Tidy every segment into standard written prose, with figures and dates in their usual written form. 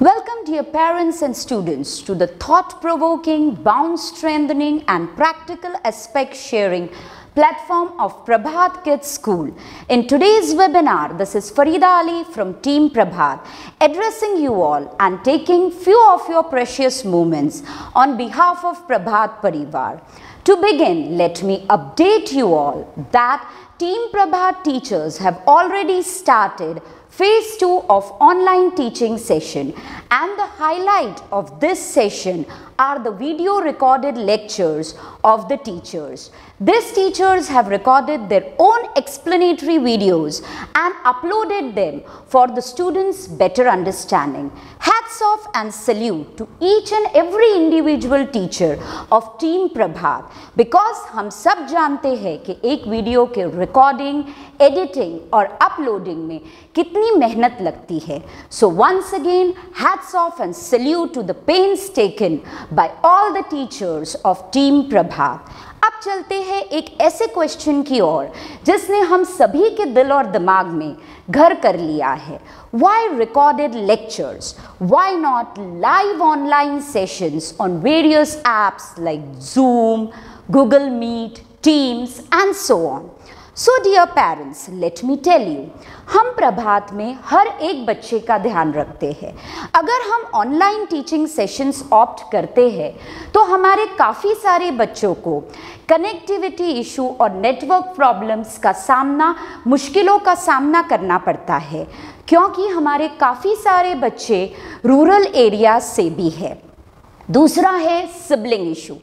Welcome dear parents and students to the thought-provoking, bound-strengthening and practical aspect sharing platform of Prabhat Kids School. In today's webinar, this is Farida Ali from Team Prabhat addressing you all and taking few of your precious moments on behalf of Prabhat Parivar. To begin, let me update you all that Team Prabhat teachers have already started Phase 2 of online teaching session, and the highlight of this session are the video recorded lectures of the teachers. These teachers have recorded their own explanatory videos and uploaded them for the students' better understanding. Hats off and salute to each and every individual teacher of Team Prabhat, because हम सब जानते हैं कि एक video के recording, editing और uploading में कितनी मेहनत लगती है. So once again, hats off and salute to the pains taken by all the teachers of Team Prabhat. अब चलते हैं एक ऐसे क्वेश्चन की ओर जिसने हम सभी के दिल और दिमाग में घर कर लिया है. Why recorded lectures? Why not live online sessions on various apps like Zoom, Google Meet, Teams and so on? So dear parents, let me tell you, हम प्रभात में हर एक बच्चे का ध्यान रखते हैं. अगर हम ऑनलाइन टीचिंग सेशंस ऑप्ट करते हैं तो हमारे काफ़ी सारे बच्चों को कनेक्टिविटी इशू और नेटवर्क प्रॉब्लम्स का सामना, मुश्किलों का सामना करना पड़ता है, क्योंकि हमारे काफ़ी सारे बच्चे रूरल एरिया से भी है. दूसरा है सिबलिंग इशू.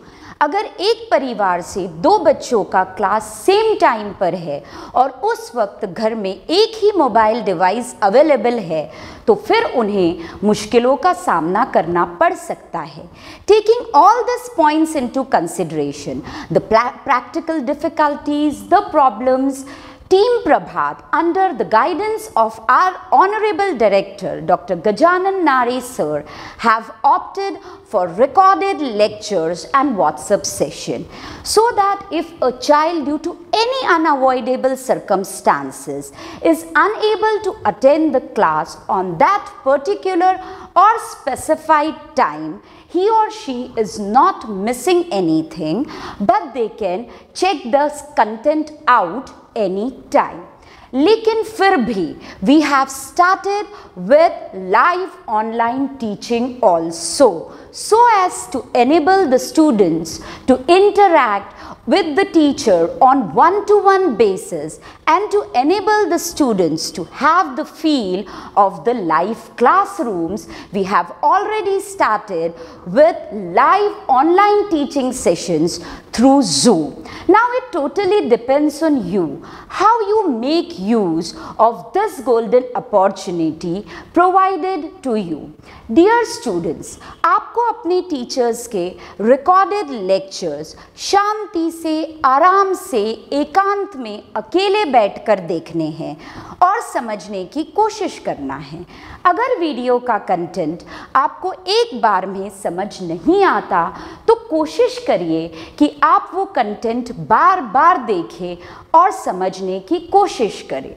अगर एक परिवार से दो बच्चों का क्लास सेम टाइम पर है और उस वक्त घर में एक ही मोबाइल डिवाइस अवेलेबल है तो फिर उन्हें मुश्किलों का सामना करना पड़ सकता है. Taking all this points into consideration, the practical difficulties, the problems, Team Prabhat, under the guidance of our Honorable Director, Dr. Gajanan Nare Sir, have opted for recorded lectures and WhatsApp session, so that if a child due to any unavoidable circumstances is unable to attend the class on that particular or specified time, he or she is not missing anything, but they can check the content out any time. लेकिन फिर भी we have started with live online teaching also, so as to enable the students to interact with the teacher on one-to-one basis and to enable the students to have the feel of the live classrooms. We have already started with live online teaching sessions through Zoom. Now it totally depends on you how you make use of this golden opportunity provided to you. Dear students, आपको अपने teachers के recorded lectures शांति से, आराम से, एकांत में अकेले बैठकर देखने हैं और समझने की कोशिश करना है. अगर वीडियो का कंटेंट आपको एक बार में समझ नहीं आता तो कोशिश करिए कि आप वो कंटेंट बार बार देखें और समझने की कोशिश करें.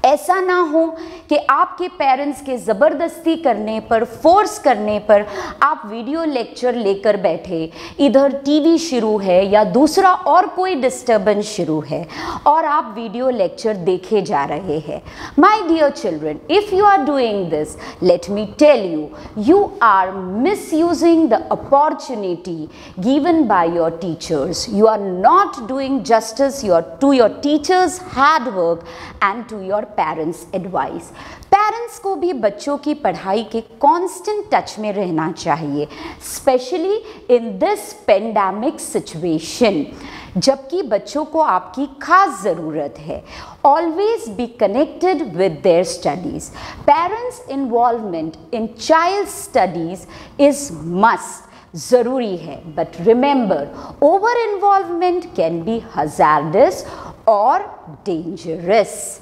ऐसा ना हो कि आपके पेरेंट्स के ज़बरदस्ती करने पर, फोर्स करने पर आप वीडियो लेक्चर लेकर बैठे, इधर टीवी शुरू है या दूसरा और कोई डिस्टर्बेंस शुरू है और आप वीडियो लेक्चर देखे जा रहे हैं. My dear children, if you are doing this, let me tell you, you are misusing the opportunity given by your teachers. You are not doing justice to your teachers hard work and to your parents advice. Parents को भी बच्चों की पढ़ाई के constant touch में रहना चाहिए, specially in this pandemic situation, जबकि बच्चों को आपकी खास ज़रूरत है. Always be connected with their studies. Parents involvement in child studies is must, ज़रूरी है. But remember, over involvement can be hazards और dangerous.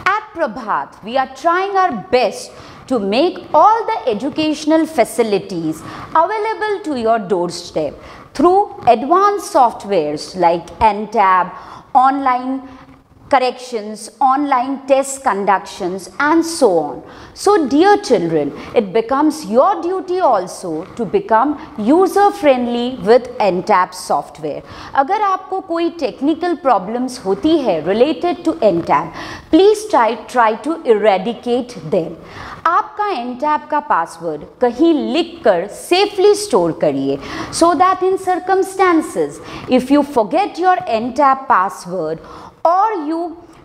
At Prabhat, we are trying our best to make all the educational facilities available to your doorstep through advanced softwares like NTAB, online corrections, online test conductions, and so on. So dear children, it becomes your duty also to become user friendly with NTAP software. अगर आपको कोई technical problems होती है related to NTAP, please try to eradicate them. आपका NTAP का password कहीं लिख कर सेफली स्टोर करिए, so that in circumstances if you forget your NTAP password or you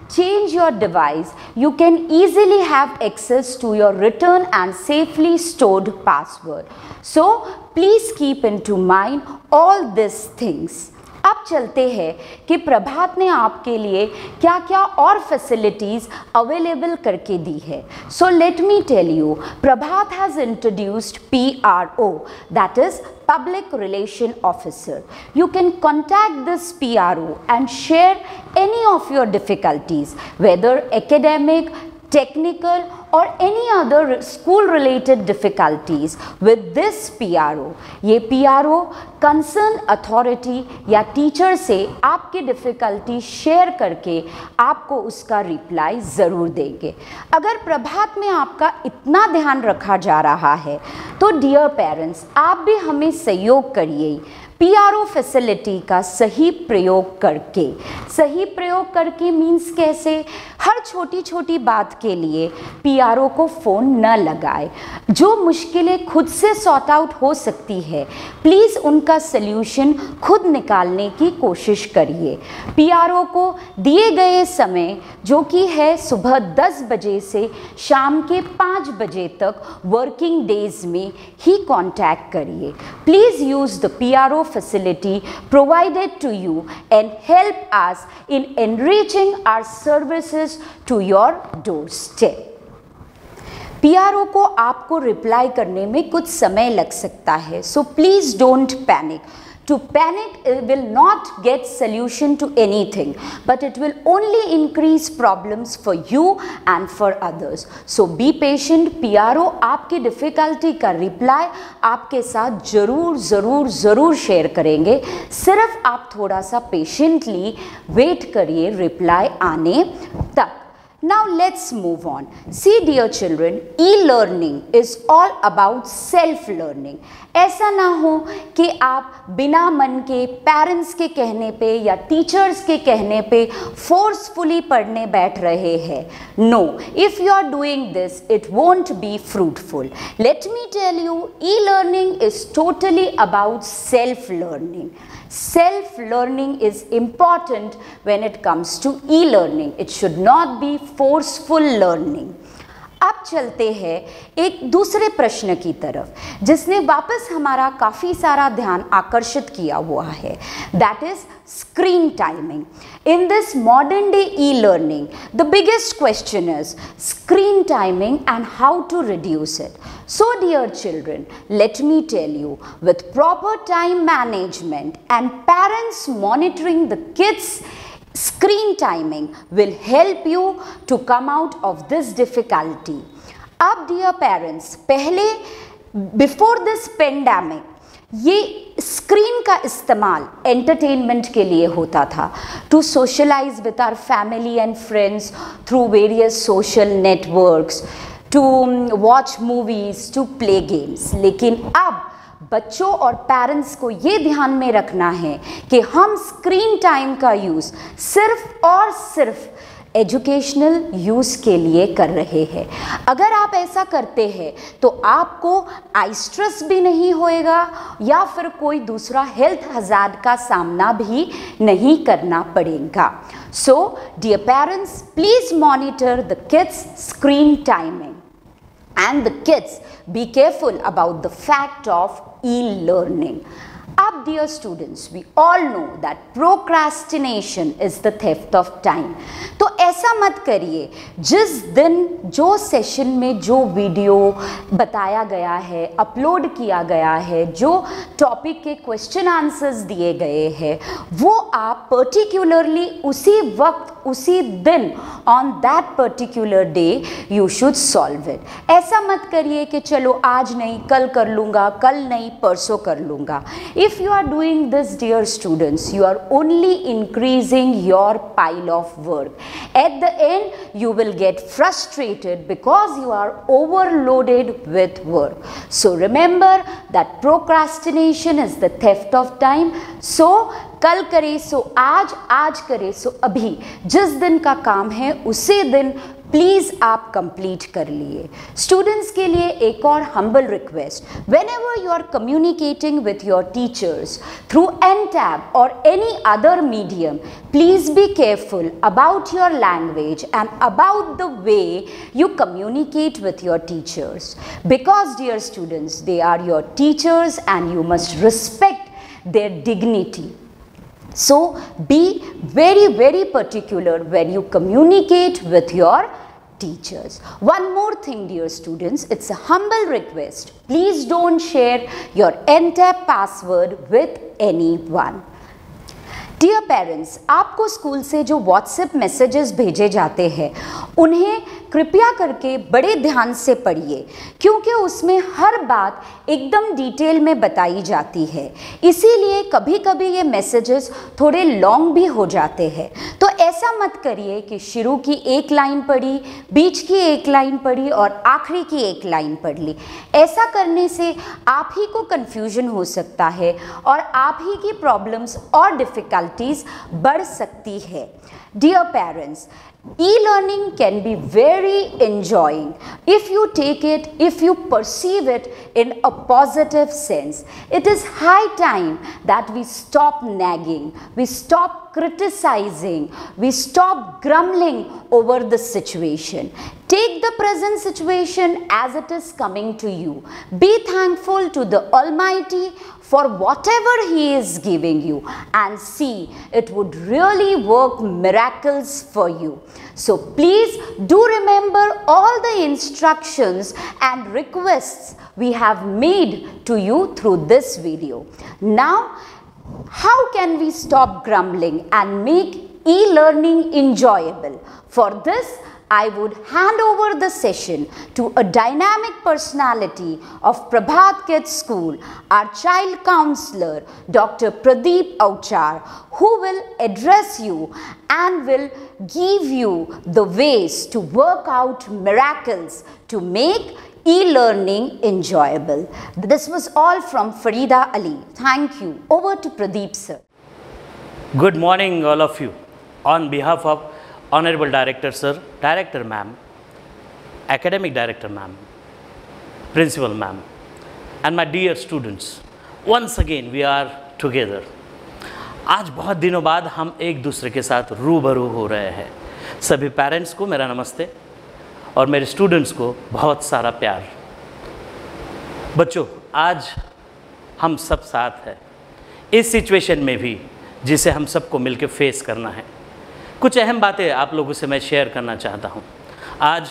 change your device, you can easily have access to your written and safely stored password. So please keep into mind all these things. अब चलते हैं कि प्रभात ने आपके लिए क्या क्या और फैसिलिटीज़ अवेलेबल करके दी है. So let me tell you, Prabhat has introduced PRO, that is Public Relation Officer. You can contact this PRO and share any of your difficulties, whether academic, technical or any other school related difficulties with this PRO. ये PRO concerned authority या teacher से आपकी difficulty share करके आपको उसका reply ज़रूर देंगे. अगर प्रभात में आपका इतना ध्यान रखा जा रहा है तो डियर पेरेंट्स, आप भी हमें सहयोग करिए PRO फैसिलिटी का सही प्रयोग करके. सही प्रयोग करके मीन्स कैसे? हर छोटी छोटी बात के लिए PRO को फ़ोन न लगाए. जो मुश्किलें खुद से सॉर्ट आउट हो सकती है, प्लीज़ उनका सल्यूशन खुद निकालने की कोशिश करिए. PRO को दिए गए समय जो कि है सुबह 10 बजे से शाम के 5 बजे तक वर्किंग डेज में ही कांटेक्ट करिए. Please use the PRO facility provided to you and help us in enriching our services to your doorstep. PRO को आपको रिप्लाई करने में कुछ समय लग सकता है, so please don't panic. To panic will not get solution to anything, but it will only increase problems for you and for others. So be patient. PRO आपकी डिफ़िकल्टी का रिप्लाई आपके साथ ज़रूर शेयर करेंगे. सिर्फ आप थोड़ा सा पेशेंटली वेट करिए रिप्लाई आने तक. Now let's move on. See dear children, e-learning is all about self-learning. ऐसा ना हो कि आप बिना मन के पेरेंट्स के कहने पे या टीचर्स के कहने पे फोर्सफुली पढ़ने बैठ रहे हैं. No, if you are doing this, it won't be fruitful. Let me tell you, e-learning is totally about self-learning. Self-learning is important when it comes to e-learning. It should not be forceful learning. अब चलते हैं एक दूसरे प्रश्न की तरफ जिसने वापस हमारा काफ़ी सारा ध्यान आकर्षित किया हुआ है. That is screen timing. In this modern day e-learning, the biggest question is screen timing and how to reduce it. So dear children, let me tell you, with proper time management and parents monitoring the kids' screen timing will help you to come out of this difficulty. अब dear parents, पहले before this pandemic ये screen का इस्तेमाल entertainment के लिए होता था, to socialize with our family and friends through various social networks, to watch movies, to play games. लेकिन अब बच्चों और पेरेंट्स को ये ध्यान में रखना है कि हम स्क्रीन टाइम का यूज़ सिर्फ और सिर्फ एजुकेशनल यूज़ के लिए कर रहे हैं. अगर आप ऐसा करते हैं तो आपको आई स्ट्रेस भी नहीं होएगा या फिर कोई दूसरा हेल्थ हज़ार्ड का सामना भी नहीं करना पड़ेगा. So dear parents, please monitor the kids screen timing. And the kids, be careful about the fact of e-learning. Up dear students, we all know that procrastination is the theft of time. तो ऐसा मत करिए जिस दिन जो session में जो video बताया गया है, अपलोड किया गया है, जो टॉपिक के क्वेश्चन आंसर्स दिए गए हैं, वो आप पर्टिकुलरली उसी वक्त, उसी दिन, on that particular day you should solve it. ऐसा मत करिए कि चलो आज नहीं कल कर लूँगा, कल नहीं परसों कर लूँगा। If you are doing this dear students, you are only increasing your pile of work. At the end, you will get frustrated because you are overloaded with work. So remember that procrastination is the theft of time. So कल करे सो आज, आज करे सो अभी। जिस दिन का काम है उसी दिन प्लीज़ आप कंप्लीट कर लिए। स्टूडेंट्स के लिए एक और humble request, whenever you are communicating with your teachers through NTAB or any other medium, please be careful about your language and about the way you communicate with your teachers, because dear students, they are your teachers and you must respect their dignity. So be very particular when you communicate with your teachers. One more thing dear students, it's a humble request. Please don't share your NTAB password with anyone. Dear parents, आपको school से जो WhatsApp messages भेजे जाते हैं उन्हें कृपया करके बड़े ध्यान से पढ़िए, क्योंकि उसमें हर बात एकदम डिटेल में बताई जाती है। इसीलिए कभी कभी ये मैसेजेस थोड़े लॉन्ग भी हो जाते हैं। तो ऐसा मत करिए कि शुरू की एक लाइन पढ़ी, बीच की एक लाइन पढ़ी और आखिरी की एक लाइन पढ़ ली। ऐसा करने से आप ही को कन्फ्यूजन हो सकता है और आप ही की प्रॉब्लम्स और डिफ़िकल्टीज बढ़ सकती है। Dear parents, e-learning can be very enjoying if you take it, if you perceive it in a positive sense. It is high time that we stop nagging, we stop criticizing, we stop grumbling over the situation. Take the present situation as it is coming to you. Be thankful to the Almighty for whatever He is giving you, and see it would really work miracles for you. So please do remember all the instructions and requests we have made to you through this video. Now, how can we stop grumbling and make e-learning enjoyable? For this, I would hand over the session to a dynamic personality of Prabhat Kids School, our child counselor, Dr. Pradeep Auchar, who will address you and will give you the ways to work out miracles to make e-learning enjoyable. This was all from Farida Ali. Thank you. Over to Pradeep sir. Good morning all of you. On behalf of Honorable Director Sir, Director Ma'am, Academic Director Ma'am, Principal Ma'am, and my dear students, once again we are together. आज बहुत दिनों बाद हम एक दूसरे के साथ रूबरू हो रहे हैं। सभी पेरेंट्स को मेरा नमस्ते और मेरे स्टूडेंट्स को बहुत सारा प्यार। बच्चों, आज हम सब साथ हैं इस सिचुएशन में भी जिसे हम सबको मिलकर फेस करना है। कुछ अहम बातें आप लोगों से मैं शेयर करना चाहता हूँ। आज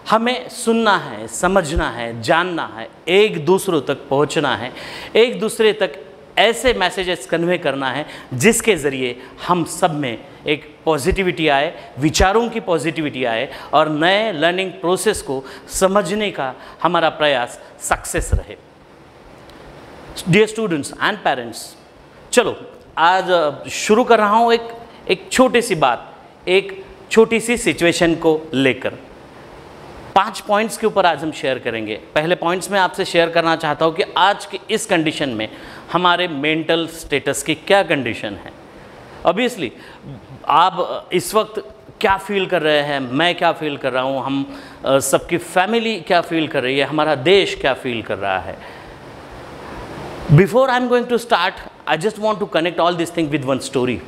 हमें सुनना है, समझना है, जानना है, एक दूसरों तक पहुँचना है, एक दूसरे तक ऐसे मैसेजेस कन्वे करना है जिसके ज़रिए हम सब में एक पॉजिटिविटी आए, विचारों की पॉजिटिविटी आए और नए लर्निंग प्रोसेस को समझने का हमारा प्रयास सक्सेस रहे। डियर स्टूडेंट्स एंड पेरेंट्स, चलो आज शुरू कर रहा हूँ एक छोटी सी बात, एक छोटी सी सिचुएशन को लेकर। 5 पॉइंट्स के ऊपर आज हम शेयर करेंगे। पहले पॉइंट्स में आपसे शेयर करना चाहता हूँ कि आज की इस कंडीशन में हमारे मेंटल स्टेटस की क्या कंडीशन है। ऑब्वियसली आप इस वक्त क्या फील कर रहे हैं, मैं क्या फील कर रहा हूँ, हम सबकी फैमिली क्या फील कर रही है, हमारा देश क्या फील कर रहा है। Before I am going to start, I just want to connect all this thing with one story.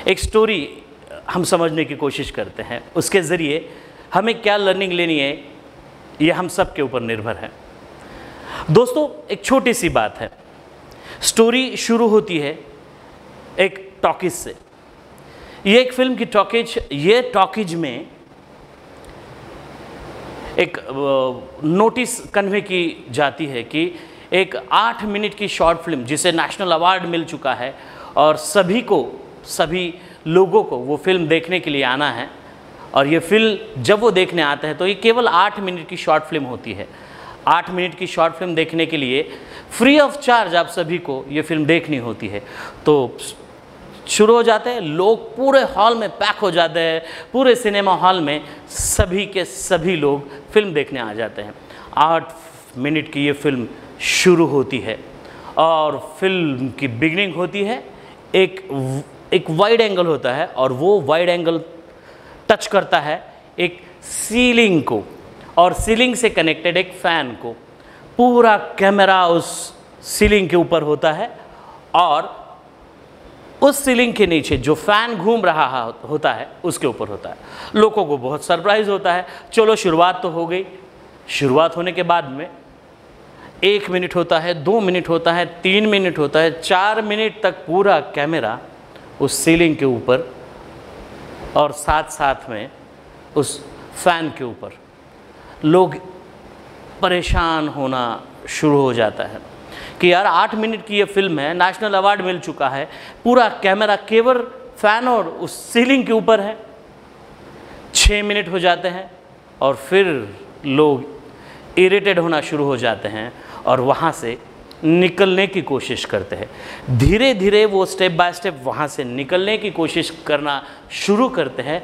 एक स्टोरी हम समझने की कोशिश करते हैं, उसके ज़रिए हमें क्या लर्निंग लेनी है ये हम सब के ऊपर निर्भर है। दोस्तों, एक छोटी सी बात है। स्टोरी शुरू होती है एक टॉकीज से। ये एक फिल्म की टॉकीज, ये टॉकीज में एक नोटिस कन्वे की जाती है कि एक 8 मिनट की शॉर्ट फिल्म जिसे नेशनल अवार्ड मिल चुका है और सभी लोगों को वो फिल्म देखने के लिए आना है। और ये फिल्म जब वो देखने आते हैं तो ये केवल 8 मिनट की शॉर्ट फिल्म होती है। 8 मिनट की शॉर्ट फिल्म देखने के लिए फ्री ऑफ चार्ज आप सभी को ये फिल्म देखनी होती है। तो शुरू हो जाते हैं, लोग पूरे हॉल में पैक हो जाते हैं, पूरे सिनेमा हॉल में सभी के सभी लोग फिल्म देखने आ जाते हैं। 8 मिनट की ये फिल्म शुरू होती है और फिल्म की बिगनिंग होती है, एक वाइड एंगल होता है और वो वाइड एंगल टच करता है एक सीलिंग को और सीलिंग से कनेक्टेड एक फ़ैन को। पूरा कैमरा उस सीलिंग के ऊपर होता है और उस सीलिंग के नीचे जो फ़ैन घूम रहा होता है उसके ऊपर होता है। लोगों को बहुत सरप्राइज़ होता है। चलो शुरुआत तो हो गई। शुरुआत होने के बाद में 1 मिनट होता है, 2 मिनट होता है, 3 मिनट होता है, 4 मिनट तक पूरा कैमरा उस सीलिंग के ऊपर और साथ साथ में उस फ़ैन के ऊपर। लोग परेशान होना शुरू हो जाता है कि यार 8 मिनट की ये फिल्म है, नेशनल अवार्ड मिल चुका है, पूरा कैमरा केवल फ़ैन और उस सीलिंग के ऊपर है। 6 मिनट हो जाते हैं और फिर लोग इरिटेट होना शुरू हो जाते हैं और वहाँ से निकलने की कोशिश करते हैं। धीरे धीरे वो स्टेप बाय स्टेप वहाँ से निकलने की कोशिश करना शुरू करते हैं।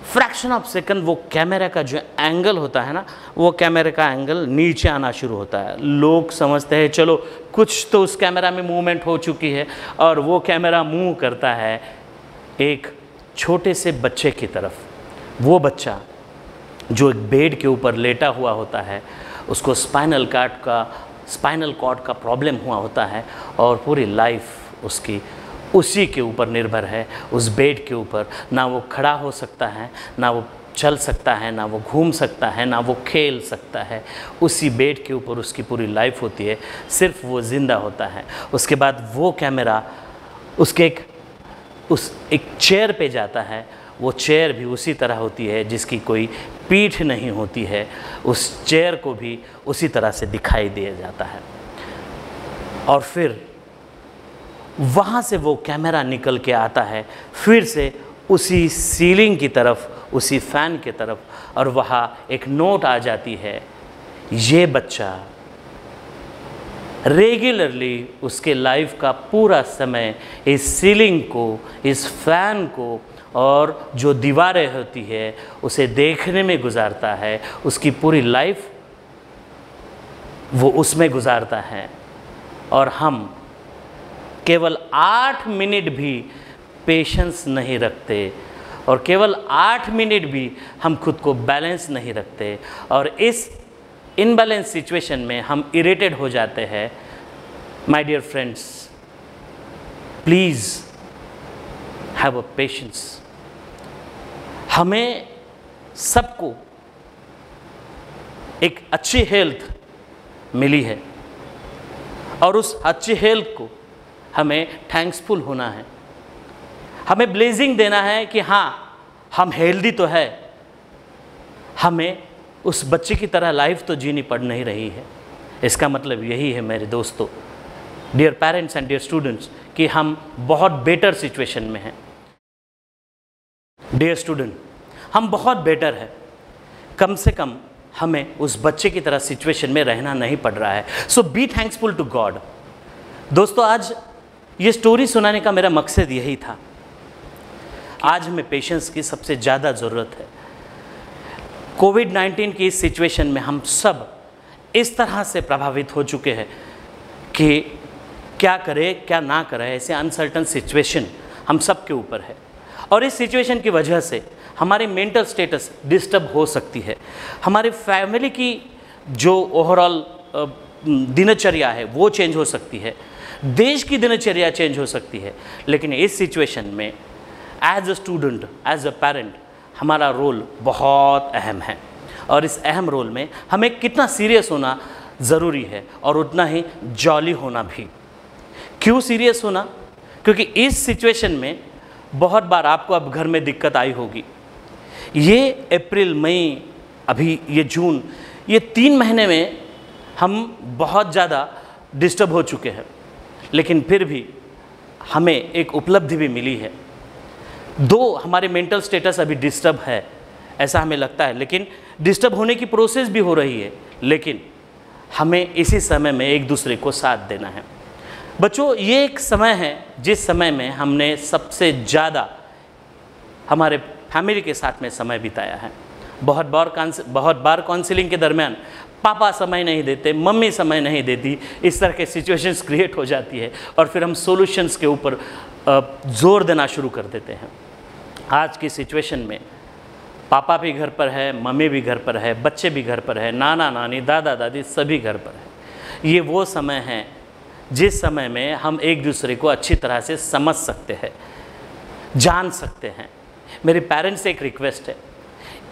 फ्रैक्शन ऑफ सेकंड वो कैमरे का जो एंगल होता है ना, वो कैमरे का एंगल नीचे आना शुरू होता है। लोग समझते हैं चलो कुछ तो उस कैमरा में मूवमेंट हो चुकी है और वो कैमरा मूव करता है एक छोटे से बच्चे की तरफ। वो बच्चा जो एक बेड के ऊपर लेटा हुआ होता है, उसको स्पाइनल कॉर्ड का प्रॉब्लम हुआ होता है और पूरी लाइफ उसकी उसी के ऊपर निर्भर है, उस बेड के ऊपर। ना वो खड़ा हो सकता है, ना वो चल सकता है, ना वो घूम सकता है, ना वो खेल सकता है। उसी बेड के ऊपर उसकी पूरी लाइफ होती है, सिर्फ वो ज़िंदा होता है। उसके बाद वो कैमरा उसके एक चेयर पे जाता है। वो चेयर भी उसी तरह होती है जिसकी कोई पीठ नहीं होती है। उस चेयर को भी उसी तरह से दिखाई दिया जाता है और फिर वहाँ से वो कैमरा निकल के आता है फिर से उसी सीलिंग की तरफ, उसी फ़ैन की तरफ, और वहाँ एक नोट आ जाती है, ये बच्चा रेगुलरली उसके लाइफ का पूरा समय इस सीलिंग को, इस फ़ैन को और जो दीवारें होती है उसे देखने में गुजारता है। उसकी पूरी लाइफ वो उसमें गुजारता है और हम केवल 8 मिनट भी पेशेंस नहीं रखते और केवल 8 मिनट भी हम खुद को बैलेंस नहीं रखते और इस इनबैलेंस सिचुएशन में हम इरिटेट हो जाते हैं। My dear friends, please have a patience. हमें सबको एक अच्छी हेल्थ मिली है और उस अच्छी हेल्थ को हमें थैंक्सफुल होना है। हमें ब्लेसिंग देना है कि हाँ, हम हेल्दी तो है, हमें उस बच्चे की तरह लाइफ तो जीनी पड़ नहीं रही है। इसका मतलब यही है मेरे दोस्तों, dear parents and dear students, कि हम बहुत बेटर सिचुएशन में हैं। डियर स्टूडेंट, हम बहुत बेटर है। कम से कम हमें उस बच्चे की तरह सिचुएशन में रहना नहीं पड़ रहा है। सो बी थैंक्सफुल टू गॉड। दोस्तों, आज ये स्टोरी सुनाने का मेरा मकसद यही था। आज हमें पेशेंस की सबसे ज़्यादा ज़रूरत है। कोविड-19 की इस सिचुएशन में हम सब इस तरह से प्रभावित हो चुके हैं कि क्या करें क्या ना करें, ऐसे अनसर्टन सिचुएशन हम सब के ऊपर है और इस सिचुएशन की वजह से हमारी मेंटल स्टेटस डिस्टर्ब हो सकती है। हमारी फैमिली की जो ओवरऑल दिनचर्या है वो चेंज हो सकती है, देश की दिनचर्या चेंज हो सकती है। लेकिन इस सिचुएशन में as a student, as a parent, हमारा रोल बहुत अहम है और इस अहम रोल में हमें कितना सीरियस होना ज़रूरी है और उतना ही जॉली होना भी। क्यों सीरियस होना? क्योंकि इस सिचुएशन में बहुत बार आपको अब घर में दिक्कत आई होगी। ये अप्रैल, मई, अभी ये जून, ये 3 महीने में हम बहुत ज़्यादा डिस्टर्ब हो चुके हैं, लेकिन फिर भी हमें एक उपलब्धि भी मिली है। दो हमारे मेंटल स्टेटस अभी डिस्टर्ब है ऐसा हमें लगता है, लेकिन डिस्टर्ब होने की प्रोसेस भी हो रही है, लेकिन हमें इसी समय में एक दूसरे को साथ देना है। बच्चों, ये एक समय है जिस समय में हमने सबसे ज़्यादा हमारे फैमिली के साथ में समय बिताया है। बहुत बार काउंसलिंग के दरमियान पापा समय नहीं देते, मम्मी समय नहीं देती, इस तरह के सिचुएशंस क्रिएट हो जाती है और फिर हम सॉल्यूशंस के ऊपर जोर देना शुरू कर देते हैं। आज की सिचुएशन में पापा भी घर पर है, मम्मी भी घर पर है, बच्चे भी घर पर है, नाना नानी, दादा दादी सभी घर पर है। ये वो समय है जिस समय में हम एक दूसरे को अच्छी तरह से समझ सकते हैं, जान सकते हैं। मेरे पेरेंट्स से एक रिक्वेस्ट है,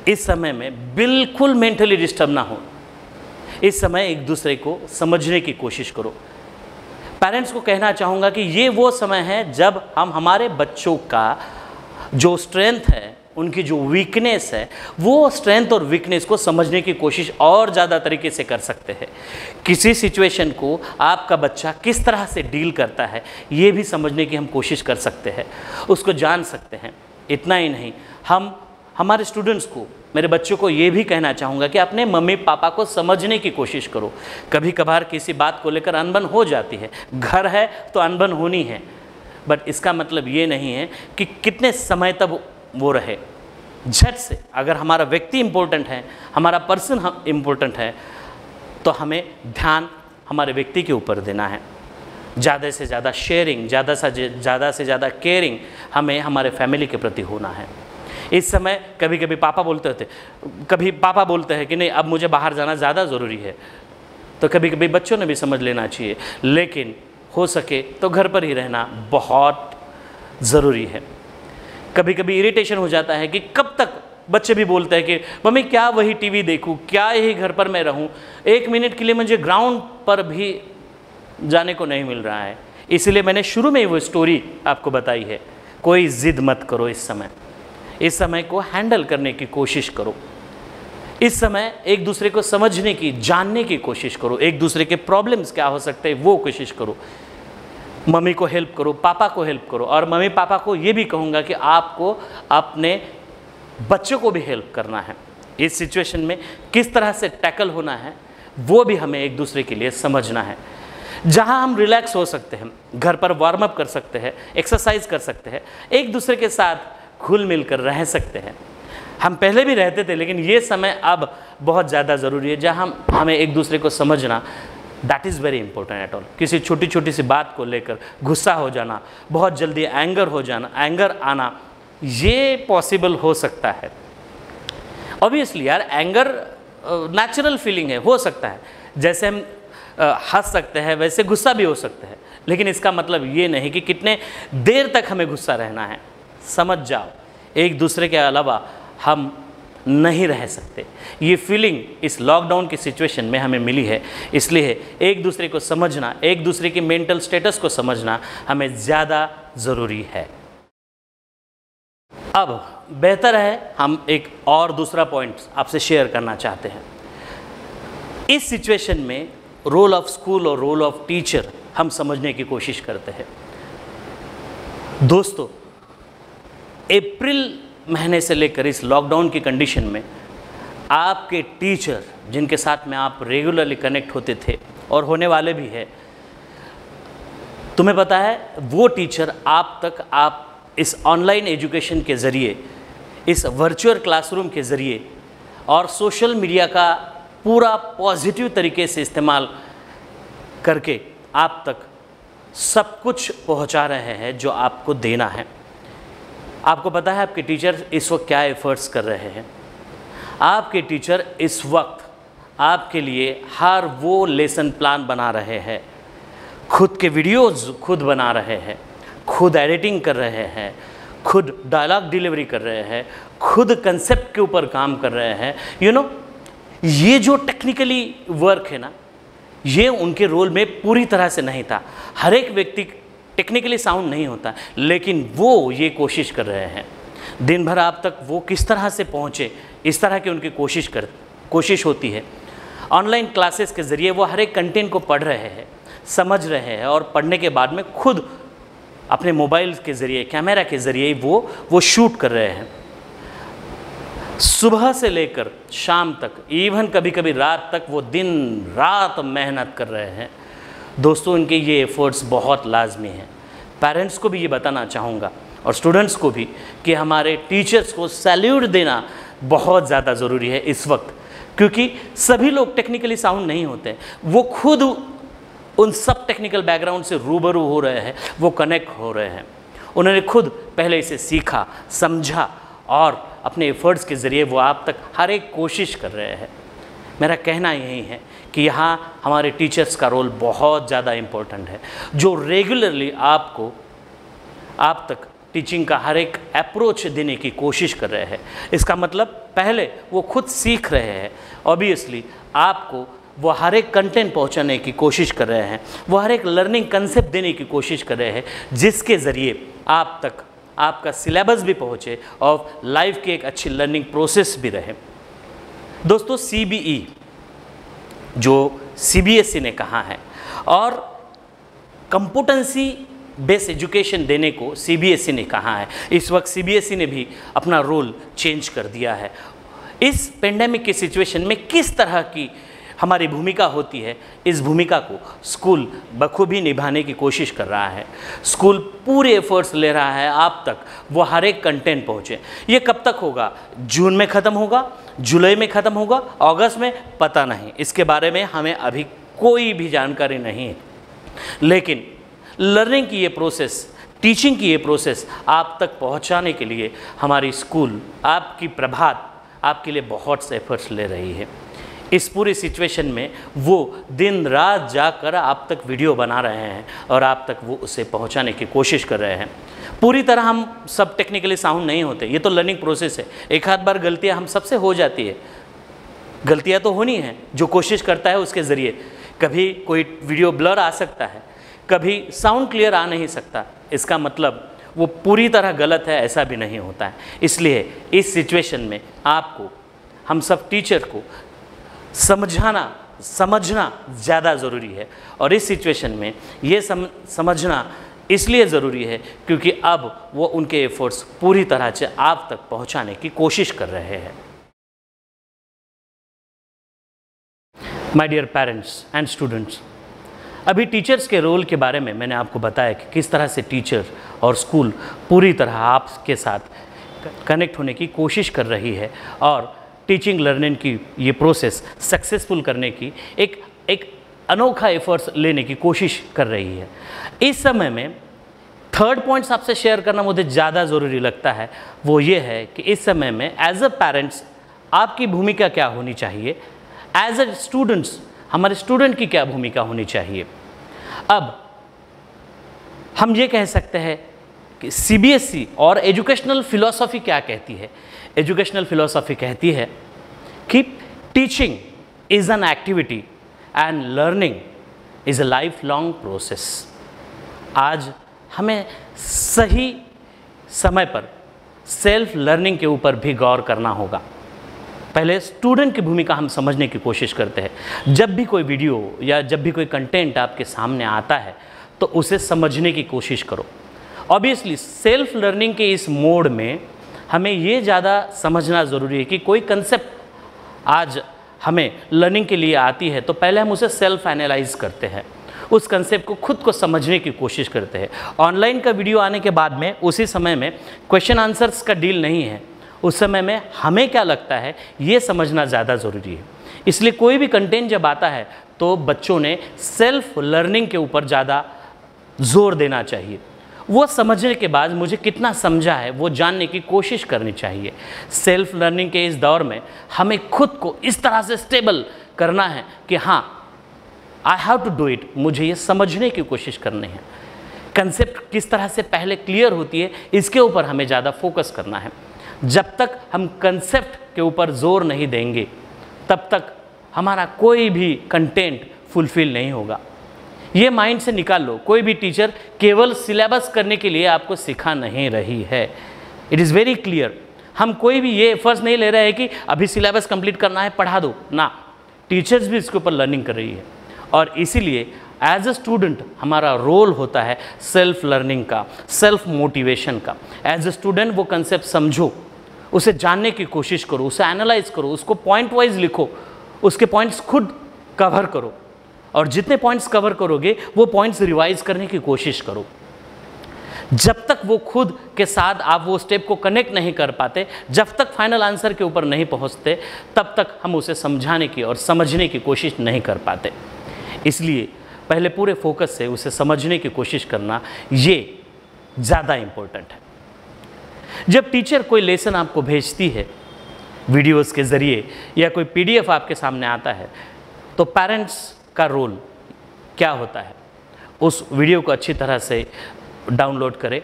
इस समय में बिल्कुल मेंटली डिस्टर्ब ना हो। इस समय एक दूसरे को समझने की कोशिश करो। पेरेंट्स को कहना चाहूँगा कि ये वो समय है जब हम हमारे बच्चों का जो स्ट्रेंथ है, उनकी जो वीकनेस है, वो स्ट्रेंथ और वीकनेस को समझने की कोशिश और ज़्यादा तरीके से कर सकते हैं। किसी सिचुएशन को आपका बच्चा किस तरह से डील करता है, ये भी समझने की हम कोशिश कर सकते हैं, उसको जान सकते हैं। इतना ही नहीं, हम हमारे स्टूडेंट्स को, मेरे बच्चों को ये भी कहना चाहूँगा कि अपने मम्मी पापा को समझने की कोशिश करो। कभी कभार किसी बात को लेकर अनबन हो जाती है, घर है तो अनबन होनी है, बट इसका मतलब ये नहीं है कि कितने समय तक वो रहे। झट से अगर हमारा व्यक्ति इम्पोर्टेंट है, हमारा पर्सन इम्पोर्टेंट है, तो हमें ध्यान हमारे व्यक्ति के ऊपर देना है। ज़्यादा से ज़्यादा शेयरिंग, ज़्यादा से ज़्यादा केयरिंग हमें हमारे फैमिली के प्रति होना है। इस समय कभी कभी पापा बोलते हैं कि नहीं अब मुझे बाहर जाना ज़्यादा ज़रूरी है, तो कभी कभी बच्चों ने भी समझ लेना चाहिए, लेकिन हो सके तो घर पर ही रहना बहुत ज़रूरी है। कभी कभी इरिटेशन हो जाता है कि कब तक, बच्चे भी बोलते हैं कि मम्मी क्या वही टीवी देखूं, क्या यही घर पर मैं रहूं, 1 मिनट के लिए मुझे ग्राउंड पर भी जाने को नहीं मिल रहा है। इसलिए मैंने शुरू में ही वो स्टोरी आपको बताई है। कोई ज़िद मत करो, इस समय को हैंडल करने की कोशिश करो। इस समय एक दूसरे को समझने की, जानने की कोशिश करो, एक दूसरे के प्रॉब्लम्स क्या हो सकते हैं वो कोशिश करो। मम्मी को हेल्प करो, पापा को हेल्प करो, और मम्मी पापा को ये भी कहूँगा कि आपको अपने बच्चों को भी हेल्प करना है। इस सिचुएशन में किस तरह से टैकल होना है वो भी हमें एक दूसरे के लिए समझना है। जहाँ हम रिलैक्स हो सकते हैं, घर पर वार्म अप कर सकते हैं, एक्सरसाइज कर सकते हैं, एक दूसरे के साथ घुल मिल कर रह सकते हैं। हम पहले भी रहते थे, लेकिन ये समय अब बहुत ज़्यादा ज़रूरी है जहाँ हमें एक दूसरे को समझना, that is very important at all. किसी छोटी छोटी सी बात को लेकर गुस्सा हो जाना, बहुत जल्दी एंगर आना, ये पॉसिबल हो सकता है। ऑब्वियसली यार, एंगर नेचुरल फीलिंग है, हो सकता है। जैसे हम हंस सकते हैं वैसे गुस्सा भी हो सकता है, लेकिन इसका मतलब ये नहीं कि कितने देर तक हमें गुस्सा रहना है। समझ जाओ, एक दूसरे के अलावा हम नहीं रह सकते। ये फीलिंग इस लॉकडाउन की सिचुएशन में हमें मिली है, इसलिए एक दूसरे को समझना, एक दूसरे की मेंटल स्टेटस को समझना हमें ज़्यादा ज़रूरी है। अब बेहतर है हम एक और दूसरा पॉइंट आपसे शेयर करना चाहते हैं। इस सिचुएशन में रोल ऑफ स्कूल और रोल ऑफ टीचर हम समझने की कोशिश करते हैं। दोस्तों, अप्रैल महीने से लेकर इस लॉकडाउन की कंडीशन में आपके टीचर, जिनके साथ में आप रेगुलरली कनेक्ट होते थे और होने वाले भी हैं, तुम्हें पता है वो टीचर आप इस ऑनलाइन एजुकेशन के ज़रिए, इस वर्चुअल क्लासरूम के ज़रिए और सोशल मीडिया का पूरा पॉजिटिव तरीके से इस्तेमाल करके आप तक सब कुछ पहुंचा रहे हैं जो आपको देना है। आपको पता है आपके टीचर इस वक्त क्या एफर्ट्स कर रहे हैं। आपके टीचर इस वक्त आपके लिए हर वो लेसन प्लान बना रहे हैं, खुद के वीडियोज़ खुद बना रहे हैं, खुद एडिटिंग कर रहे हैं, खुद डायलॉग डिलीवरी कर रहे हैं, खुद कंसेप्ट के ऊपर काम कर रहे हैं। ये जो टेक्निकली वर्क है ना, ये उनके रोल में पूरी तरह से नहीं था। हर एक व्यक्ति टेक्निकली साउंड नहीं होता, लेकिन वो ये कोशिश कर रहे हैं दिन भर आप तक वो किस तरह से पहुँचे, इस तरह की उनकी कोशिश होती है। ऑनलाइन क्लासेस के ज़रिए वो हर एक कंटेंट को पढ़ रहे हैं, समझ रहे हैं और पढ़ने के बाद में खुद अपने मोबाइल के ज़रिए, कैमरा के ज़रिए वो शूट कर रहे हैं। सुबह से लेकर शाम तक, इवन कभी कभी रात तक वो दिन रात मेहनत कर रहे हैं। दोस्तों, उनके ये एफ़र्ट्स बहुत लाजमी हैं। पेरेंट्स को भी ये बताना चाहूँगा और स्टूडेंट्स को भी कि हमारे टीचर्स को सैल्यूट देना बहुत ज़्यादा ज़रूरी है इस वक्त, क्योंकि सभी लोग टेक्निकली साउंड नहीं होते। वो खुद उन सब टेक्निकल बैकग्राउंड से रूबरू हो रहे हैं, वो कनेक्ट हो रहे हैं। उन्होंने खुद पहले इसे सीखा, समझा और अपने एफ़र्ट्स के ज़रिए वो आप तक हर एक कोशिश कर रहे हैं। मेरा कहना यही है कि यहाँ हमारे टीचर्स का रोल बहुत ज़्यादा इम्पोर्टेंट है, जो रेगुलरली आप तक टीचिंग का हर एक अप्रोच देने की कोशिश कर रहे हैं। इसका मतलब पहले वो खुद सीख रहे हैं, ऑब्वियसली आपको वो हर एक कंटेंट पहुंचाने की कोशिश कर रहे हैं, वो हर एक लर्निंग कंसेप्ट देने की कोशिश कर रहे हैं, जिसके ज़रिए आप तक आपका सिलेबस भी पहुंचे और लाइफ की एक अच्छी लर्निंग प्रोसेस भी रहे। दोस्तों, CBE जो CBSE ने कहा है और कंप्यूटेंसी बेस एजुकेशन देने को CBSE ने कहा है। इस वक्त CBSE ने भी अपना रोल चेंज कर दिया है। इस पेंडेमिक की सिचुएशन में किस तरह की हमारी भूमिका होती है, इस भूमिका को स्कूल बखूबी निभाने की कोशिश कर रहा है। स्कूल पूरे एफर्ट्स ले रहा है आप तक वो हर एक कंटेंट पहुँचे। ये कब तक होगा? जून में ख़त्म होगा, जुलाई में ख़त्म होगा, अगस्त में पता नहीं। इसके बारे में हमें अभी कोई भी जानकारी नहीं है, लेकिन लर्निंग की ये प्रोसेस, टीचिंग की ये प्रोसेस आप तक पहुंचाने के लिए हमारी स्कूल, आपकी प्रभात आपके लिए बहुत से एफर्ट्स ले रही है। इस पूरी सिचुएशन में वो दिन रात जाकर आप तक वीडियो बना रहे हैं और आप तक वो उसे पहुंचाने की कोशिश कर रहे हैं। पूरी तरह हम सब टेक्निकली साउंड नहीं होते, ये तो लर्निंग प्रोसेस है। एक आध बार गलतियां हम सबसे हो जाती है, गलतियां तो होनी है। जो कोशिश करता है उसके ज़रिए कभी कोई वीडियो ब्लर आ सकता है, कभी साउंड क्लियर आ नहीं सकता। इसका मतलब वो पूरी तरह गलत है ऐसा भी नहीं होता है। इसलिए इस सिचुएशन में आपको, हम सब टीचर को समझना ज़्यादा ज़रूरी है। और इस सिचुएशन में ये समझना इसलिए ज़रूरी है क्योंकि अब वो उनके एफर्ट्स पूरी तरह से आप तक पहुंचाने की कोशिश कर रहे हैं। My dear parents and students, अभी टीचर्स के रोल के बारे में मैंने आपको बताया कि किस तरह से टीचर और स्कूल पूरी तरह आपके साथ कनेक्ट होने की कोशिश कर रही है और टीचिंग लर्निंग की ये प्रोसेस सक्सेसफुल करने की एक अनोखा एफर्ट्स लेने की कोशिश कर रही है। इस समय में थर्ड पॉइंट्स आपसे शेयर करना मुझे ज़्यादा ज़रूरी लगता है। वो ये है कि इस समय में एज अ पेरेंट्स आपकी भूमिका क्या होनी चाहिए, एज अ स्टूडेंट्स हमारे स्टूडेंट की क्या भूमिका होनी चाहिए। अब हम ये कह सकते हैं कि CBSE और एजुकेशनल फ़िलॉसफ़ी क्या कहती है। एजुकेशनल फ़िलॉसफ़ी कहती है कि teaching is an activity and learning is a life long process. आज हमें सही समय पर सेल्फ लर्निंग के ऊपर भी गौर करना होगा। पहले स्टूडेंट की भूमिका हम समझने की कोशिश करते हैं। जब भी कोई वीडियो या जब भी कोई कंटेंट आपके सामने आता है तो उसे समझने की कोशिश करो। ऑब्वियसली सेल्फ लर्निंग के इस मोड में हमें ये ज़्यादा समझना ज़रूरी है कि कोई कंसेप्ट आज हमें लर्निंग के लिए आती है तो पहले हम उसे सेल्फ एनालाइज करते हैं, उस कंसेप्ट को खुद को समझने की कोशिश करते हैं। ऑनलाइन का वीडियो आने के बाद में उसी समय में क्वेश्चन आंसर्स का डील नहीं है, उस समय में हमें क्या लगता है ये समझना ज़्यादा ज़रूरी है। इसलिए कोई भी कंटेंट जब आता है तो बच्चों ने सेल्फ लर्निंग के ऊपर ज़्यादा जोर देना चाहिए। वो समझने के बाद मुझे कितना समझा है वो जानने की कोशिश करनी चाहिए। सेल्फ लर्निंग के इस दौर में हमें खुद को इस तरह से स्टेबल करना है कि हाँ, I have to do it, मुझे ये समझने की कोशिश करनी है। कंसेप्ट किस तरह से पहले क्लियर होती है इसके ऊपर हमें ज़्यादा फोकस करना है। जब तक हम कंसेप्ट के ऊपर जोर नहीं देंगे तब तक हमारा कोई भी कंटेंट फुलफिल नहीं होगा। ये माइंड से निकाल लो। कोई भी टीचर केवल सिलेबस करने के लिए आपको सिखा नहीं रही है। It is very clear. हम कोई भी ये एफर्ट्स नहीं ले रहे हैं कि अभी सिलेबस कंप्लीट करना है, पढ़ा दो ना। टीचर्स भी इसके ऊपर लर्निंग कर रही है, और इसीलिए एज अ स्टूडेंट हमारा रोल होता है सेल्फ लर्निंग का, सेल्फ मोटिवेशन का। एज अ स्टूडेंट वो कंसेप्ट समझो, उसे जानने की कोशिश करो, उसे एनालाइज करो, उसको पॉइंट वाइज लिखो, उसके पॉइंट्स खुद कवर करो, और जितने पॉइंट्स कवर करोगे वो पॉइंट्स रिवाइज करने की कोशिश करो। जब तक वो खुद के साथ आप वो स्टेप को कनेक्ट नहीं कर पाते, जब तक फाइनल आंसर के ऊपर नहीं पहुंचते, तब तक हम उसे समझाने की और समझने की कोशिश नहीं कर पाते। इसलिए पहले पूरे फोकस से उसे समझने की कोशिश करना ये ज़्यादा इम्पोर्टेंट है। जब टीचर कोई लेसन आपको भेजती है वीडियोस के ज़रिए या कोई PDF आपके सामने आता है, तो पेरेंट्स का रोल क्या होता है? उस वीडियो को अच्छी तरह से डाउनलोड करें।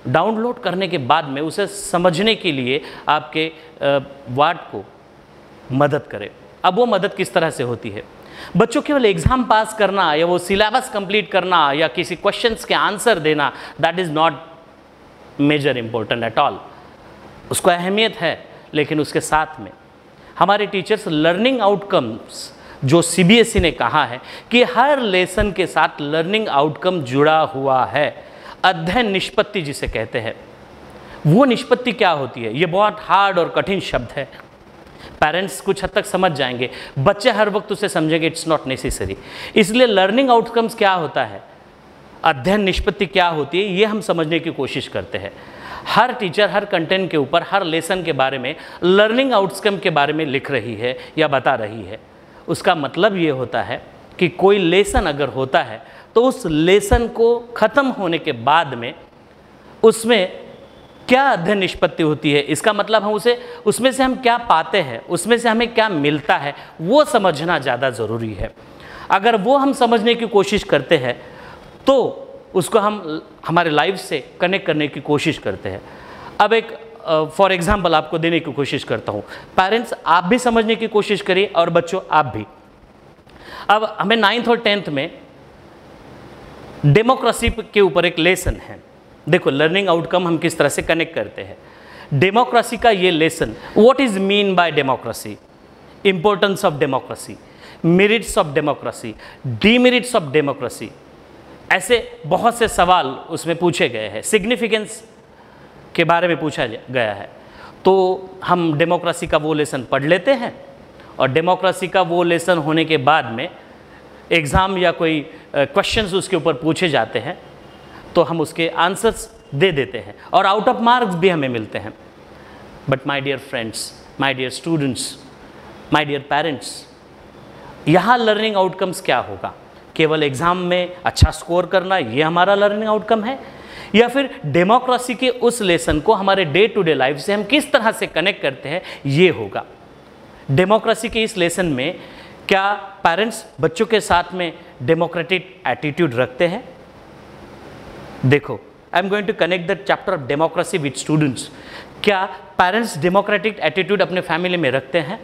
डाउनलोड करने के बाद में उसे समझने के लिए आपके वार्ड को मदद करें। अब वो मदद किस तरह से होती है? बच्चों केवल एग्ज़ाम पास करना या वो सिलेबस कंप्लीट करना या किसी क्वेश्चंस के आंसर देना, that is not major important at all. उसको अहमियत है, लेकिन उसके साथ में हमारे टीचर्स लर्निंग आउटकम्स, जो CBSE ने कहा है कि हर लेसन के साथ लर्निंग आउटकम जुड़ा हुआ है। अध्ययन निष्पत्ति जिसे कहते हैं, वो निष्पत्ति क्या होती है? ये बहुत हार्ड और कठिन शब्द है। पेरेंट्स कुछ हद तक समझ जाएंगे, बच्चे हर वक्त उसे समझेंगे, इट्स नॉट नेसेसरी। इसलिए लर्निंग आउटकम्स क्या होता है, अध्ययन निष्पत्ति क्या होती है, ये हम समझने की कोशिश करते हैं। हर टीचर हर कंटेंट के ऊपर, हर लेसन के बारे में, लर्निंग आउटकम के बारे में लिख रही है या बता रही है। उसका मतलब ये होता है कि कोई लेसन अगर होता है तो उस लेसन को ख़त्म होने के बाद में उसमें क्या अध्ययन निष्पत्ति होती है, इसका मतलब हम उसे, उसमें से हम क्या पाते हैं, उसमें से हमें क्या मिलता है, वो समझना ज़्यादा ज़रूरी है। अगर वो हम समझने की कोशिश करते हैं तो उसको हम हमारे लाइफ से कनेक्ट करने की कोशिश करते हैं। अब एक फॉर एग्जाम्पल आपको देने की कोशिश करता हूँ। पेरेंट्स आप भी समझने की कोशिश करिए और बच्चों आप भी। अब हमें 9th और 10th में डेमोक्रेसी के ऊपर एक लेसन है। देखो लर्निंग आउटकम हम किस तरह से कनेक्ट करते हैं। डेमोक्रेसी का ये lesson, what is mean by democracy, importance of democracy, merits of democracy, demerits of democracy, ऐसे बहुत से सवाल उसमें पूछे गए हैं। सिग्निफिकेंस के बारे में पूछा गया है। तो हम डेमोक्रेसी का वो लेसन पढ़ लेते हैं, और डेमोक्रेसी का वो लेसन होने के बाद में एग्ज़ाम या कोई क्वेश्चंस उसके ऊपर पूछे जाते हैं तो हम उसके आंसर्स दे देते हैं, और आउट ऑफ मार्क्स भी हमें मिलते हैं। But my dear friends, my dear students, my dear parents, यहाँ लर्निंग आउटकम्स क्या होगा? केवल एग्ज़ाम में अच्छा स्कोर करना, ये हमारा लर्निंग आउटकम है? या फिर डेमोक्रेसी के उस लेसन को हमारे डे टू डे लाइफ से हम किस तरह से कनेक्ट करते हैं, ये होगा। डेमोक्रेसी के इस लेसन में क्या पेरेंट्स बच्चों के साथ में डेमोक्रेटिक एटीट्यूड रखते हैं? देखो, I am going to connect the chapter of democracy with students. क्या पेरेंट्स डेमोक्रेटिक एटीट्यूड अपने फैमिली में रखते हैं?